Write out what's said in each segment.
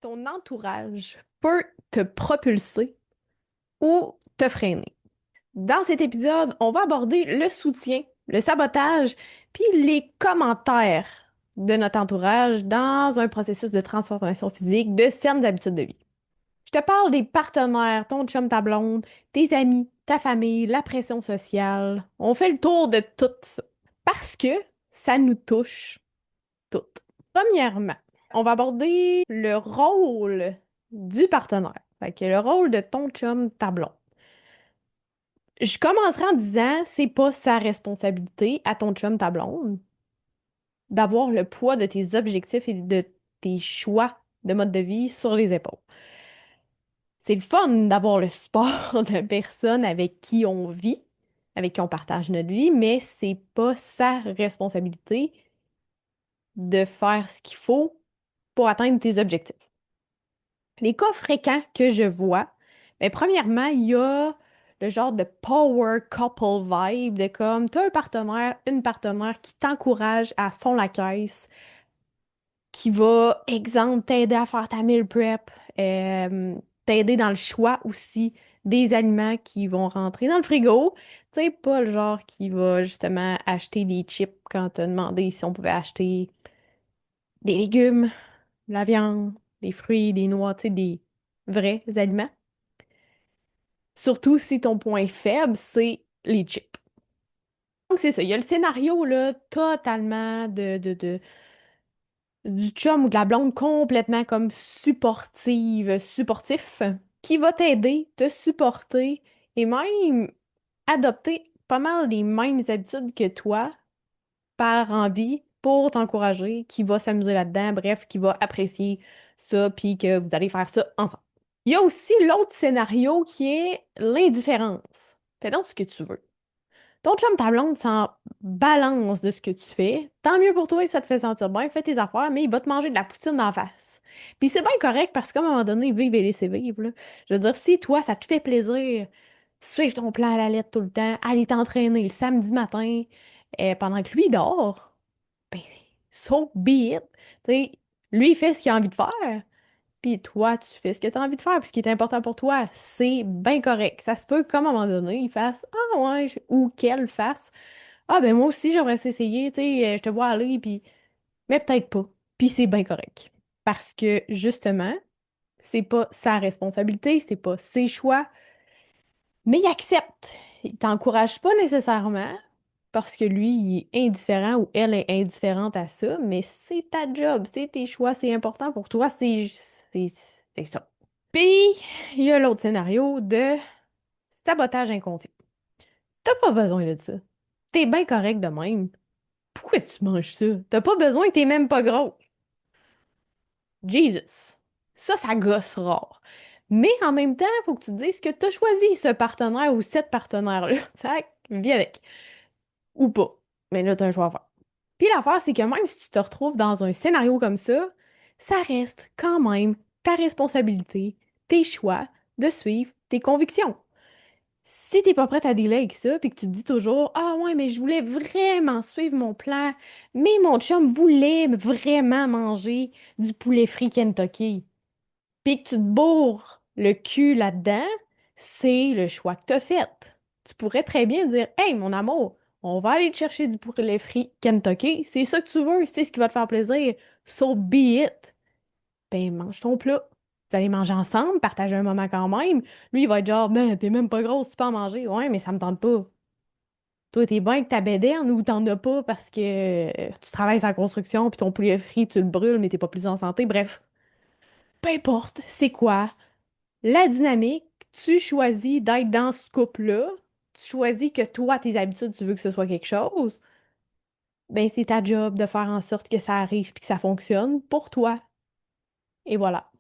Ton entourage peut te propulser ou te freiner. Dans cet épisode, on va aborder le soutien, le sabotage, puis les commentaires de notre entourage dans un processus de transformation physique de saines habitudes de vie. Je te parle des partenaires, ton chum, ta blonde, tes amis, ta famille, la pression sociale. On fait le tour de tout ça parce que ça nous touche toutes. Premièrement, on va aborder le rôle du partenaire. Fait que le rôle de ton chum, ta blonde. Je commencerai en disant, c'est pas sa responsabilité à ton chum, ta blonde, d'avoir le poids de tes objectifs et de tes choix de mode de vie sur les épaules. C'est le fun d'avoir le support de personnes avec qui on vit, avec qui on partage notre vie, mais c'est pas sa responsabilité de faire ce qu'il faut pour atteindre tes objectifs. Les cas fréquents que je vois, ben, premièrement, il y a le genre de power couple vibe, de comme, tu as un partenaire, une partenaire qui t'encourage à fond la caisse, qui va, exemple, t'aider à faire ta meal prep, t'aider dans le choix aussi des aliments qui vont rentrer dans le frigo. Tu sais, pas le genre qui va justement acheter des chips quand t'as demandé si on pouvait acheter des légumes, de la viande, des fruits, des noix, tu sais, des vrais aliments. Surtout si ton point faible, c'est les chips. Donc, c'est ça. Il y a le scénario, là, totalement du chum ou de la blonde complètement comme supportif, qui va t'aider, te supporter et même adopter pas mal les mêmes habitudes que toi par envie pour t'encourager, qui va s'amuser là-dedans, bref, qui va apprécier ça, puis que vous allez faire ça ensemble. Il y a aussi l'autre scénario qui est l'indifférence. Fais donc ce que tu veux. Ton chum, ta blonde s'en balance de ce que tu fais. Tant mieux pour toi, ça te fait sentir bien, fais tes affaires, mais il va te manger de la poutine d'en face. Puis c'est bien correct parce qu'à un moment donné, vivre et laisser vivre, là. Je veux dire, si toi, ça te fait plaisir, suivre ton plan à la lettre tout le temps, aller t'entraîner le samedi matin, pendant que lui dort, ben, so be it. Tu sais, lui, il fait ce qu'il a envie de faire. Puis toi, tu fais ce que tu as envie de faire, puis ce qui est important pour toi, c'est bien correct. Ça se peut qu'à un moment donné, il fasse ah ouais, ou qu'elle fasse ah ben moi aussi, j'aimerais s'essayer, tu sais, je te vois aller, puis mais peut-être pas. Puis c'est bien correct. Parce que justement, c'est pas sa responsabilité, c'est pas ses choix, mais il accepte. Il t'encourage pas nécessairement parce que lui, il est indifférent ou elle est indifférente à ça, mais c'est ta job, c'est tes choix, c'est important pour toi, c'est c'est ça. Puis, il y a l'autre scénario de sabotage inconscient. T'as pas besoin de ça. T'es bien correct de même. Pourquoi tu manges ça? T'as pas besoin, t'es même pas gros. Jesus. Ça gosse rare. Mais en même temps, il faut que tu te dises que t'as choisi ce partenaire ou cette partenaire-là. Fait que, vis avec. Ou pas. Mais là, t'as un choix à faire. Puis l'affaire, c'est que même si tu te retrouves dans un scénario comme ça reste quand même ta responsabilité, tes choix, de suivre tes convictions. Si t'es pas prête à dealer avec ça, puis que tu te dis toujours, ah ouais, mais je voulais vraiment suivre mon plan, mais mon chum voulait vraiment manger du poulet frit Kentucky, puis que tu te bourres le cul là-dedans, c'est le choix que t'as fait. Tu pourrais très bien dire, hey, mon amour, on va aller te chercher du poulet frit Kentucky, c'est ça que tu veux, c'est ce qui va te faire plaisir, so be it. Ben, mange ton plat. Vous allez manger ensemble, partager un moment quand même. Lui, il va être genre, ben, t'es même pas grosse, tu peux en manger. Ouais, mais ça me tente pas. Toi, t'es bien avec ta bédaine ou t'en as pas parce que tu travailles sur la construction puis ton poulet frit, tu le brûles, mais t'es pas plus en santé. Bref, peu importe, c'est quoi la dynamique, tu choisis d'être dans ce couple-là, tu choisis que toi, tes habitudes, tu veux que ce soit quelque chose, ben, c'est ta job de faire en sorte que ça arrive puis que ça fonctionne pour toi. Et voilà.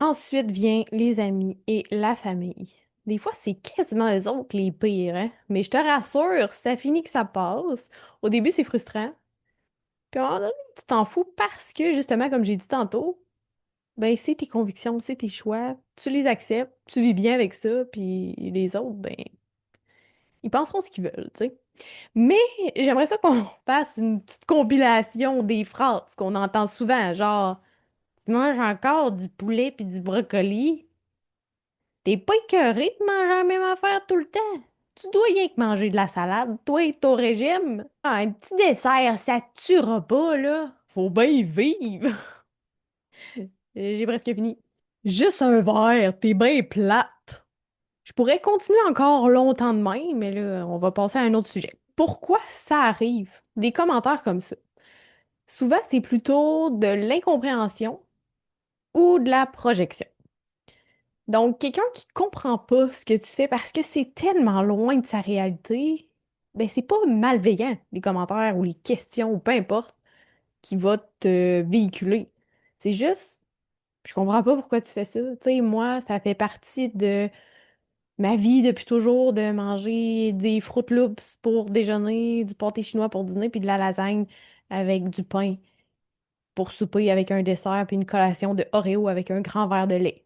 Ensuite vient les amis et la famille. Des fois, c'est quasiment eux autres les pires, hein? Mais je te rassure, ça finit que ça passe. Au début, c'est frustrant. Puis à un moment donné, tu t'en fous parce que, justement, comme j'ai dit tantôt, ben c'est tes convictions, c'est tes choix. Tu les acceptes, tu vis bien avec ça, puis les autres, ben, ils penseront ce qu'ils veulent, tu sais. Mais j'aimerais ça qu'on fasse une petite compilation des phrases qu'on entend souvent, genre Tu manges encore du poulet puis du brocoli. T'es pas écœuré de manger la même affaire tout le temps. Tu dois rien que manger de la salade, toi et ton régime. Ah, un petit dessert, ça te tuera pas, là. Faut bien vivre. J'ai presque fini. Juste un verre, t'es bien plate. Je pourrais continuer encore longtemps de même, mais là, on va passer à un autre sujet. Pourquoi ça arrive? Des commentaires comme ça. Souvent, c'est plutôt de l'incompréhension ou de la projection. Donc, quelqu'un qui comprend pas ce que tu fais parce que c'est tellement loin de sa réalité, ben c'est pas malveillant, les commentaires ou les questions ou peu importe qui va te véhiculer. C'est juste, je comprends pas pourquoi tu fais ça. Tu sais, moi, ça fait partie de ma vie depuis toujours de manger des Fruit Loops pour déjeuner, du pâté chinois pour dîner, puis de la lasagne avec du pain pour souper avec un dessert, puis une collation de Oreo avec un grand verre de lait.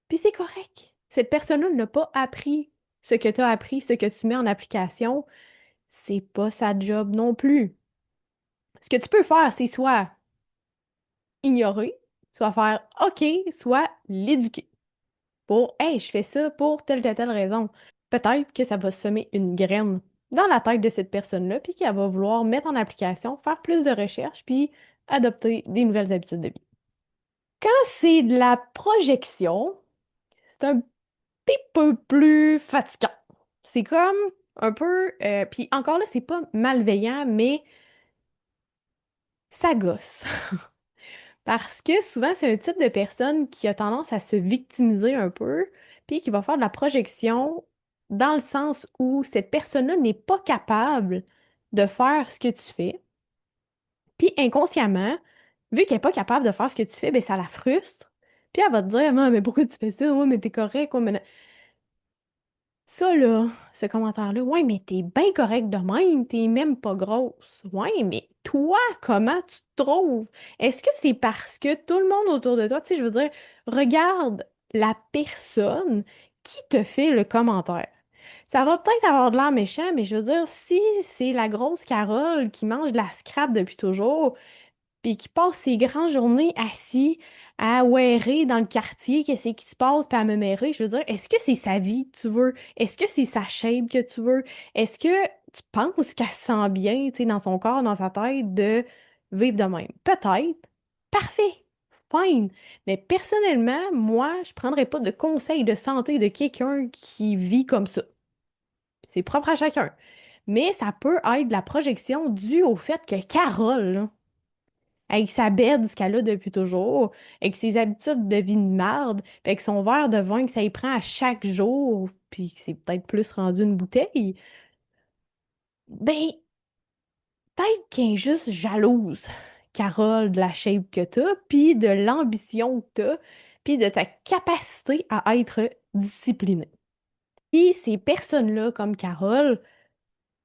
Puis c'est correct. Cette personne-là n'a pas appris ce que tu as appris, ce que tu mets en application. C'est pas sa job non plus. Ce que tu peux faire, c'est soit ignorer, soit faire OK, soit l'éduquer. Pour, hey, je fais ça pour telle raison. Peut-être que ça va semer une graine dans la tête de cette personne-là, puis qu'elle va vouloir mettre en application, faire plus de recherches, puis adopter des nouvelles habitudes de vie. Quand c'est de la projection, c'est un petit peu plus fatigant. C'est comme un peu, puis encore là, c'est pas malveillant, mais ça gosse. Parce que souvent, c'est un type de personne qui a tendance à se victimiser un peu, puis qui va faire de la projection dans le sens où cette personne-là n'est pas capable de faire ce que tu fais. Puis inconsciemment, vu qu'elle n'est pas capable de faire ce que tu fais, ben ça la frustre. Puis elle va te dire, mais pourquoi tu fais ça? Ouais, mais t'es correct. Ouais, mais ça, là, ce commentaire-là, ouais, mais t'es bien correct de même, t'es même pas grosse. Ouais, mais toi, comment tu te trouves? Est-ce que c'est parce que tout le monde autour de toi, tu sais, je veux dire, regarde la personne qui te fait le commentaire. Ça va peut-être avoir de l'air méchant, mais je veux dire, si c'est la grosse Carole qui mange de la scrap depuis toujours, puis qui passe ses grandes journées assis à ouérer dans le quartier, qu'est-ce qui se passe, puis à me mérer. Je veux dire, est-ce que c'est sa vie que tu veux? Est-ce que c'est sa shape que tu veux? Est-ce que tu penses qu'elle se sent bien, tu sais, dans son corps, dans sa tête, de vivre de même? Peut-être. Parfait. Fine. Mais personnellement, moi, je prendrais pas de conseils de santé de quelqu'un qui vit comme ça. C'est propre à chacun. Mais ça peut être de la projection due au fait que Carole, là, avec sa bed, ce qu'elle a depuis toujours, avec ses habitudes de vie de marde, puis avec son verre de vin que ça y prend à chaque jour, puis que c'est peut-être plus rendu une bouteille, ben, peut-être qu'elle est juste jalouse, Carole, de la shape que t'as, puis de l'ambition que t'as, puis de ta capacité à être disciplinée. Puis ces personnes-là, comme Carole,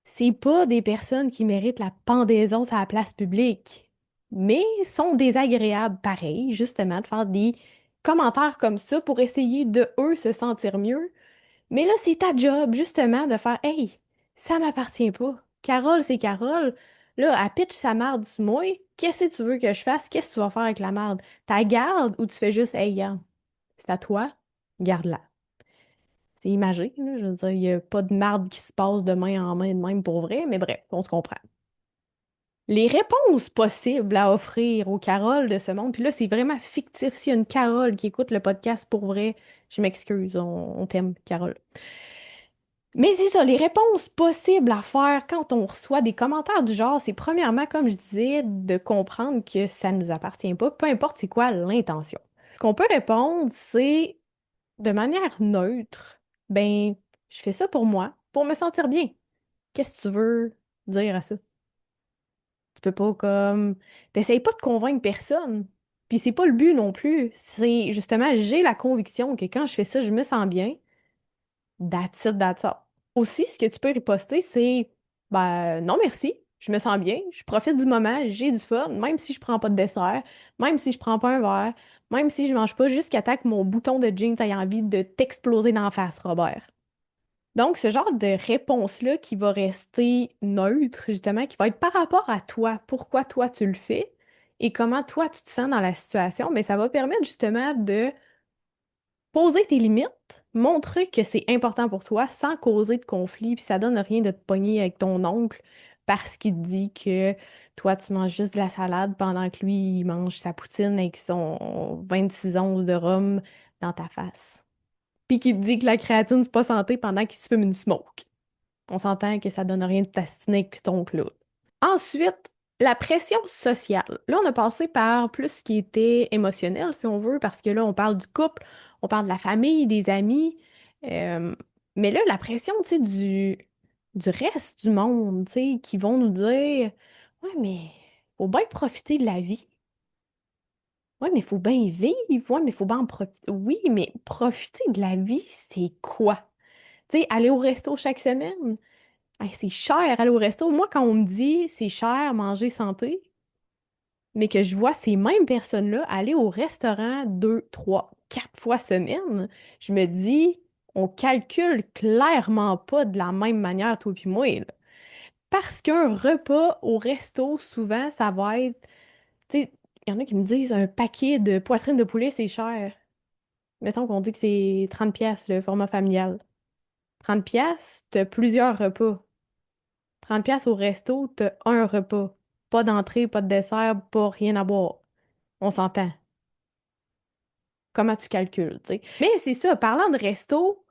c'est pas des personnes qui méritent la pendaison sur la place publique, mais sont désagréables pareil, justement, de faire des commentaires comme ça pour essayer de eux se sentir mieux. Mais là, c'est ta job, justement, de faire Hey, ça m'appartient pas. Carole, c'est Carole. Là, elle pitch sa marde sur moi. Qu'est-ce que tu veux que je fasse? Qu'est-ce que tu vas faire avec la marde? T'as garde ou tu fais juste Hey, garde, c'est à toi, garde-la. C'est imagé, là. Je veux dire, il n'y a pas de marde qui se passe de main en main de même pour vrai, mais bref, on se comprend. Les réponses possibles à offrir aux Caroles de ce monde, puis là, c'est vraiment fictif. S'il y a une Carole qui écoute le podcast pour vrai, je m'excuse, on t'aime, Carole. Mais c'est ça, les réponses possibles à faire quand on reçoit des commentaires du genre, c'est premièrement, comme je disais, de comprendre que ça ne nous appartient pas, peu importe c'est quoi l'intention. Ce qu'on peut répondre, c'est de manière neutre, ben, je fais ça pour moi, pour me sentir bien. Qu'est-ce que tu veux dire à ça? Tu peux pas comme... T'essayes pas de convaincre personne. Puis c'est pas le but non plus. C'est justement, j'ai la conviction que quand je fais ça, je me sens bien. That's it, that's all. Aussi, ce que tu peux riposter, c'est ben non merci, je me sens bien, je profite du moment, j'ai du fun, même si je prends pas de dessert, même si je prends pas un verre, même si je mange pas jusqu'à temps que mon bouton de jean ait envie de t'exploser d'en face, Robert. Donc, ce genre de réponse-là qui va rester neutre, justement, qui va être par rapport à toi, pourquoi toi tu le fais, et comment toi tu te sens dans la situation, mais ça va permettre justement de poser tes limites, montrer que c'est important pour toi sans causer de conflit, puis ça donne rien de te pogner avec ton oncle parce qu'il te dit que toi, tu manges juste de la salade pendant que lui, il mange sa poutine avec son 26 onces de rhum dans ta face. Puis qu'il te dit que la créatine, c'est pas santé pendant qu'il se fume une smoke. On s'entend que ça donne rien de t'astiner avec cet oncle-là. Ensuite, la pression sociale. Là, on a passé par plus ce qui était émotionnel, si on veut, parce que là, on parle du couple, on parle de la famille, des amis. euh, mais là, la pression, tu sais, du reste du monde, tu sais, qui vont nous dire, ouais, mais faut bien profiter de la vie. Ouais, mais faut bien vivre. Ouais, mais faut bien en profiter. Oui, mais profiter de la vie, c'est quoi? Tu sais, aller au resto chaque semaine. Hey, c'est cher aller au resto. Moi, quand on me dit c'est cher manger santé, mais que je vois ces mêmes personnes-là aller au restaurant 2, 3, 4 fois semaine, je me dis, on calcule clairement pas de la même manière, toi puis moi, là. Parce qu'un repas au resto, souvent, ça va être, tu sais, il y en a qui me disent un paquet de poitrine de poulet, c'est cher. Mettons qu'on dit que c'est 30 pièces le format familial. 30 pièces, t'as plusieurs repas. 30 pièces au resto, t'as un repas. Pas d'entrée, pas de dessert, pas rien à boire. On s'entend. Comment tu calcules, tu sais. Mais c'est ça, parlant de resto,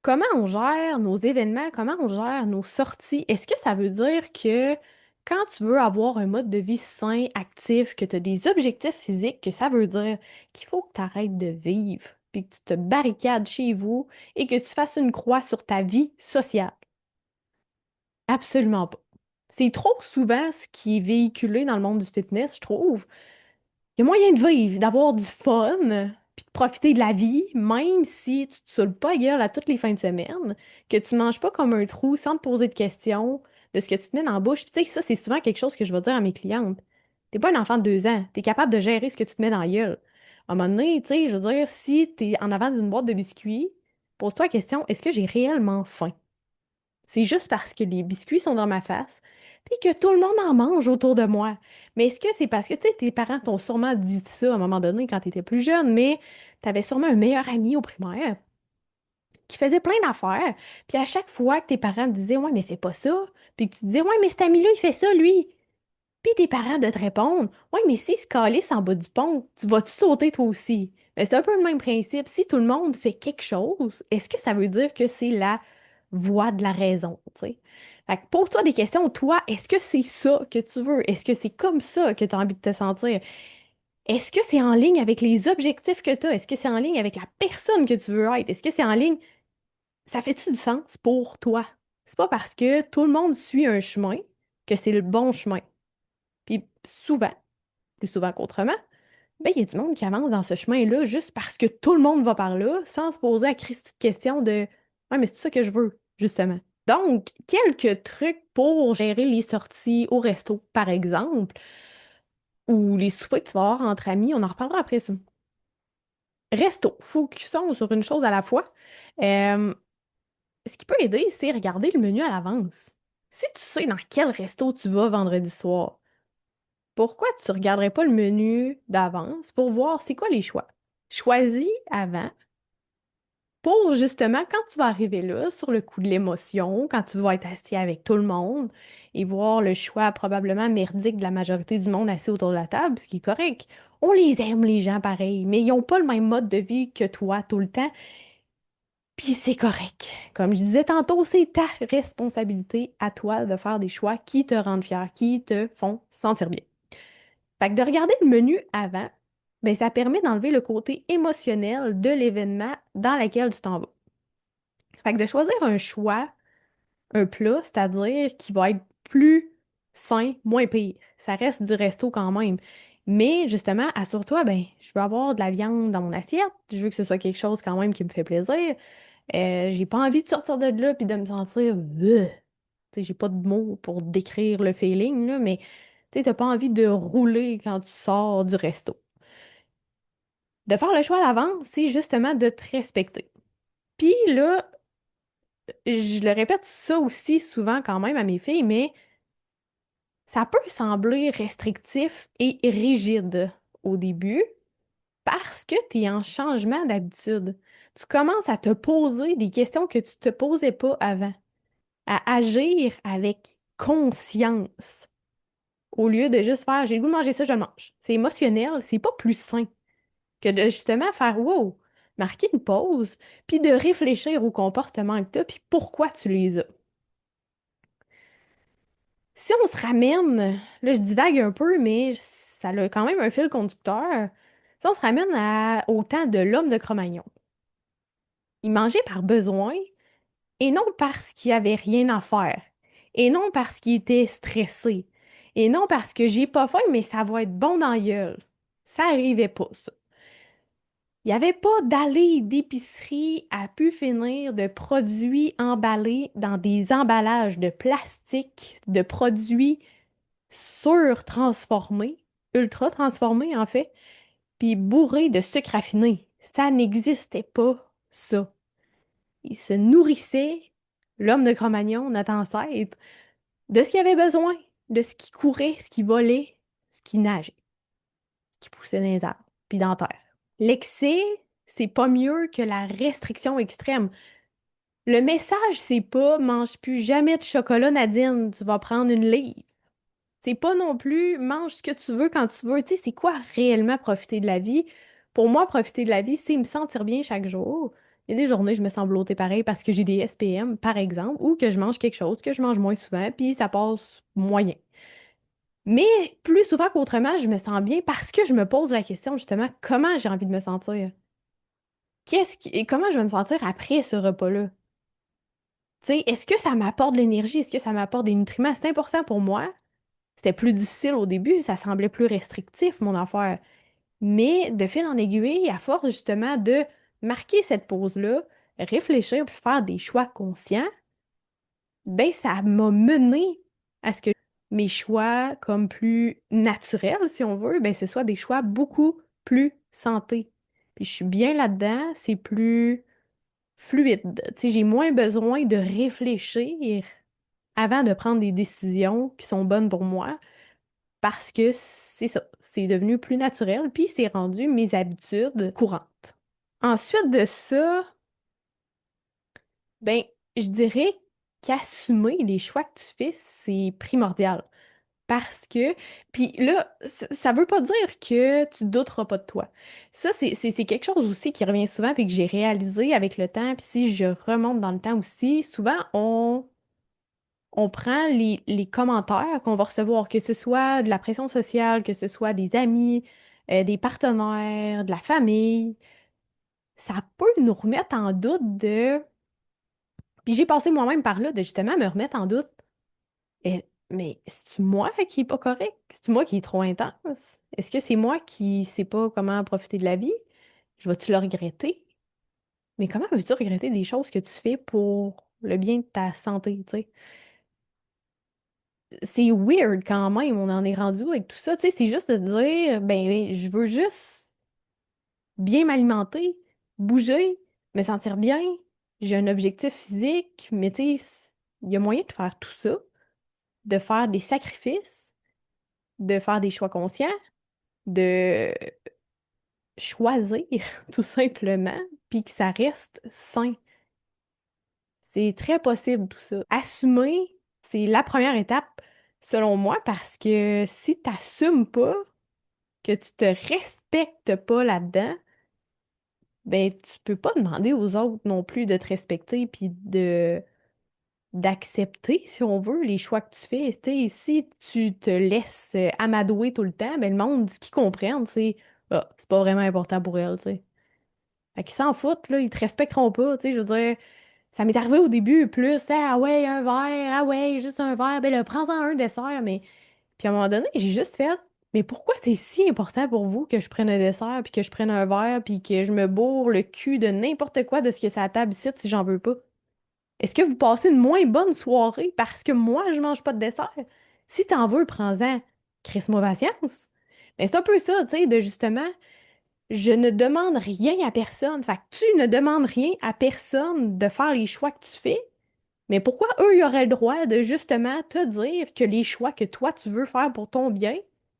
comment on gère nos événements, comment on gère nos sorties? Est-ce que ça veut dire que quand tu veux avoir un mode de vie sain, actif, que tu as des objectifs physiques, que ça veut dire qu'il faut que tu arrêtes de vivre, puis que tu te barricades chez vous et que tu fasses une croix sur ta vie sociale? Absolument pas. C'est trop souvent ce qui est véhiculé dans le monde du fitness, je trouve. Il y a moyen de vivre, d'avoir du fun, puis de profiter de la vie, même si tu te saoules pas la gueule à toutes les fins de semaine, que tu manges pas comme un trou sans te poser de questions de ce que tu te mets dans la bouche. Puis tu sais, ça, c'est souvent quelque chose que je vais dire à mes clientes. T'es pas un enfant de 2 ans, t'es capable de gérer ce que tu te mets dans la gueule. À un moment donné, tu sais, je veux dire, si t'es en avant d'une boîte de biscuits, pose-toi la question, est-ce que j'ai réellement faim? C'est juste parce que les biscuits sont dans ma face, puis que tout le monde en mange autour de moi. Mais est-ce que c'est parce que, tu sais, tes parents t'ont sûrement dit ça à un moment donné quand tu étais plus jeune, mais tu avais sûrement un meilleur ami au primaire qui faisait plein d'affaires, puis à chaque fois que tes parents te disaient, ouais, mais fais pas ça, puis que tu disais, ouais, mais cet ami-là, il fait ça, lui. Puis tes parents de te répondre, ouais, mais s'il se calisse en bas du pont, tu vas-tu sauter toi aussi? Mais c'est un peu le même principe. Si tout le monde fait quelque chose, est-ce que ça veut dire que c'est la voie de la raison, tu sais? Fait que pose-toi des questions. Toi, est-ce que c'est ça que tu veux? Est-ce que c'est comme ça que tu as envie de te sentir? Est-ce que c'est en ligne avec les objectifs que tu as? Est-ce que c'est en ligne avec la personne que tu veux être? Est-ce que c'est en ligne? Ça fait-tu du sens pour toi? C'est pas parce que tout le monde suit un chemin que c'est le bon chemin. Puis souvent, plus souvent qu'autrement, ben, il y a du monde qui avance dans ce chemin-là juste parce que tout le monde va par là, sans se poser la Christie de question de ouais, mais c'est ça que je veux, justement. Donc, quelques trucs pour gérer les sorties au resto, par exemple, ou les soupers que tu vas avoir entre amis, on en reparlera après ça. Resto, focusons sur une chose à la fois. Euh, Ce qui peut aider, c'est regarder le menu à l'avance. Si tu sais dans quel resto tu vas vendredi soir, pourquoi tu regarderais pas le menu d'avance pour voir c'est quoi les choix? Choisis avant pour justement quand tu vas arriver là, sur le coup de l'émotion, quand tu vas être assis avec tout le monde et voir le choix probablement merdique de la majorité du monde assis autour de la table, ce qui est correct. On les aime, les gens, pareil, mais ils n'ont pas le même mode de vie que toi tout le temps, puis c'est correct. Comme je disais tantôt, c'est ta responsabilité à toi de faire des choix qui te rendent fier, qui te font sentir bien. Fait que de regarder le menu avant, ben, ça permet d'enlever le côté émotionnel de l'événement dans lequel tu t'en vas. Fait que de choisir un choix, un plat, c'est-à-dire qui va être plus sain, moins pire. Ça reste du resto quand même. Mais justement, assure-toi, ben, je veux avoir de la viande dans mon assiette, je veux que ce soit quelque chose quand même qui me fait plaisir. J'ai pas envie de sortir de là puis de me sentir. Tu sais, j'ai pas de mots pour décrire le feeling, là, mais tu sais, t'as pas envie de rouler quand tu sors du resto. De faire le choix à l'avance, c'est justement de te respecter. Puis là, je le répète ça aussi souvent quand même à mes filles, mais Ça peut sembler restrictif et rigide au début parce que tu es en changement d'habitude. Tu commences à te poser des questions que tu te posais pas avant, à agir avec conscience au lieu de juste faire j'ai le goût de manger ça, je le mange. C'est émotionnel, c'est pas plus sain que de justement faire wow, marquer une pause, puis de réfléchir aux comportements que tu as, puis pourquoi tu les as. Si on se ramène, là je divague un peu, mais ça a quand même un fil conducteur. Si on se ramène au temps de l'homme de Cro-Magnon, il mangeait par besoin et non parce qu'il avait rien à faire, et non parce qu'il était stressé, et non parce que j'ai pas faim, mais ça va être bon dans la gueule. Ça arrivait pas, ça. Il n'y avait pas d'allée d'épicerie à pu finir de produits emballés dans des emballages de plastique, de produits surtransformés, ultra transformés en fait, puis bourrés de sucre raffiné. Ça n'existait pas, ça. Il se nourrissait, l'homme de Cro-Magnon, notre ancêtre, de ce qu'il avait besoin, de ce qui courait, ce qui volait, ce qui nageait, ce qui poussait dans les arbres, puis dans la terre. L'excès, c'est pas mieux que la restriction extrême. Le message, c'est pas mange plus jamais de chocolat, Nadine, tu vas prendre une livre. C'est pas non plus mange ce que tu veux quand tu veux. Tu sais, c'est quoi réellement profiter de la vie? Pour moi, profiter de la vie, c'est me sentir bien chaque jour. Il y a des journées, je me sens blottée pareil parce que j'ai des SPM, par exemple, ou que je mange quelque chose que je mange moins souvent, puis ça passe moyen. Mais plus souvent qu'autrement, je me sens bien parce que je me pose la question, justement, comment j'ai envie de me sentir? Et comment je vais me sentir après ce repas-là? Tu sais, est-ce que ça m'apporte de l'énergie? Est-ce que ça m'apporte des nutriments? C'est important pour moi. C'était plus difficile au début, ça semblait plus restrictif, mon affaire. Mais de fil en aiguille, à force justement de marquer cette pause-là, réfléchir puis faire des choix conscients, ben ça m'a mené à ce que mes choix comme plus naturels, si on veut, ben ce soit des choix beaucoup plus santé. Puis je suis bien là-dedans, c'est plus fluide. Tu sais, j'ai moins besoin de réfléchir avant de prendre des décisions qui sont bonnes pour moi parce que c'est ça, c'est devenu plus naturel, puis c'est rendu mes habitudes courantes. Ensuite de ça, ben, je dirais qu'assumer les choix que tu fais, c'est primordial. Parce que, puis là, ça veut pas dire que tu douteras pas de toi. Ça, c'est quelque chose aussi qui revient souvent, puis que j'ai réalisé avec le temps, puis si je remonte dans le temps aussi, souvent, on prend les commentaires qu'on va recevoir, que ce soit de la pression sociale, que ce soit des amis, des partenaires, de la famille, ça peut nous remettre en doute de... Puis j'ai passé moi-même par là, de justement me remettre en doute. Mais c'est-tu moi qui est pas correct? C'est-tu moi qui est trop intense? Est-ce que c'est moi qui sais pas comment profiter de la vie? Je vais-tu le regretter? Mais comment veux-tu regretter des choses que tu fais pour le bien de ta santé, tu sais? C'est weird quand même, on en est rendu avec tout ça. Tu sais, c'est juste de dire, ben, je veux juste bien m'alimenter, bouger, me sentir bien. J'ai un objectif physique, mais tu sais, il y a moyen de faire tout ça, de faire des sacrifices, de faire des choix conscients, de choisir tout simplement, puis que ça reste sain. C'est très possible tout ça. Assumer, c'est la première étape, selon moi, parce que si tu n'assumes pas, que tu te respectes pas là-dedans, ben tu peux pas demander aux autres non plus de te respecter puis de d'accepter, si on veut, les choix que tu fais. Tu sais, si tu te laisses amadouer tout le temps, ben le monde, ce qu'ils comprennent, c'est ah, c'est pas vraiment important pour elle, tu sais. Fait qu'ils s'en foutent, là, ils te respecteront pas, tu sais, je veux dire, ça m'est arrivé au début, plus, ah ouais, un verre, ah ouais, juste un verre, ben là, prends-en un dessert, mais puis à un moment donné, j'ai juste fait, mais pourquoi c'est si important pour vous que je prenne un dessert, puis que je prenne un verre, puis que je me bourre le cul de n'importe quoi de ce que c'est à la table ici si j'en veux pas? Est-ce que vous passez une moins bonne soirée parce que moi, je mange pas de dessert? Si t'en veux, prends-en. Crisse-moi patience. Mais c'est un peu ça, tu sais, de justement, je ne demande rien à personne. Fait que tu ne demandes rien à personne de faire les choix que tu fais, Mais pourquoi eux, ils auraient le droit de justement te dire que les choix que toi, tu veux faire pour ton bien,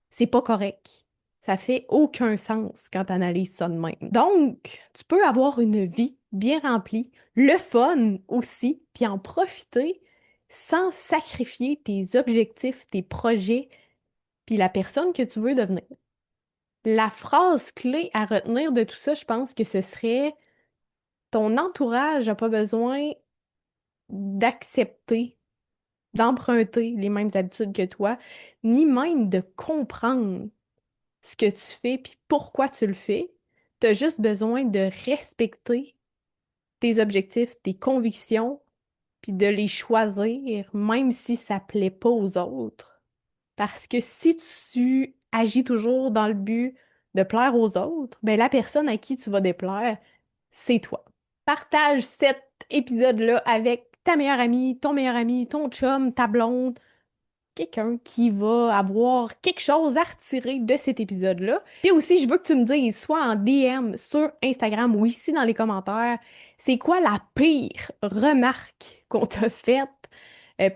c'est pas correct? Ça fait aucun sens quand tu analyses ça de même. Donc, tu peux avoir une vie bien remplie, le fun aussi, puis en profiter sans sacrifier tes objectifs, tes projets, puis la personne que tu veux devenir. La phrase clé à retenir de tout ça, je pense que ce serait ton entourage n'a pas besoin d'accepter, d'emprunter les mêmes habitudes que toi, ni même de comprendre ce que tu fais puis pourquoi tu le fais. Tu as juste besoin de respecter tes objectifs, tes convictions, puis de les choisir, même si ça plaît pas aux autres. Parce que si tu agis toujours dans le but de plaire aux autres, ben la personne à qui tu vas déplaire, c'est toi. Partage cet épisode-là avec ta meilleure amie, ton meilleur ami, ton chum, ta blonde, quelqu'un qui va avoir quelque chose à retirer de cet épisode-là. Puis aussi, je veux que tu me dises, soit en DM sur Instagram ou ici dans les commentaires, c'est quoi la pire remarque qu'on t'a faite,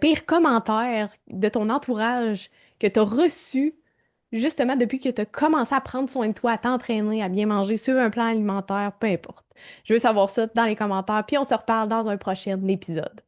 pire commentaire de ton entourage que tu as reçu justement depuis que tu as commencé à prendre soin de toi, à t'entraîner, à bien manger, suivre un plan alimentaire, peu importe. Je veux savoir ça dans les commentaires, puis on se reparle dans un prochain épisode.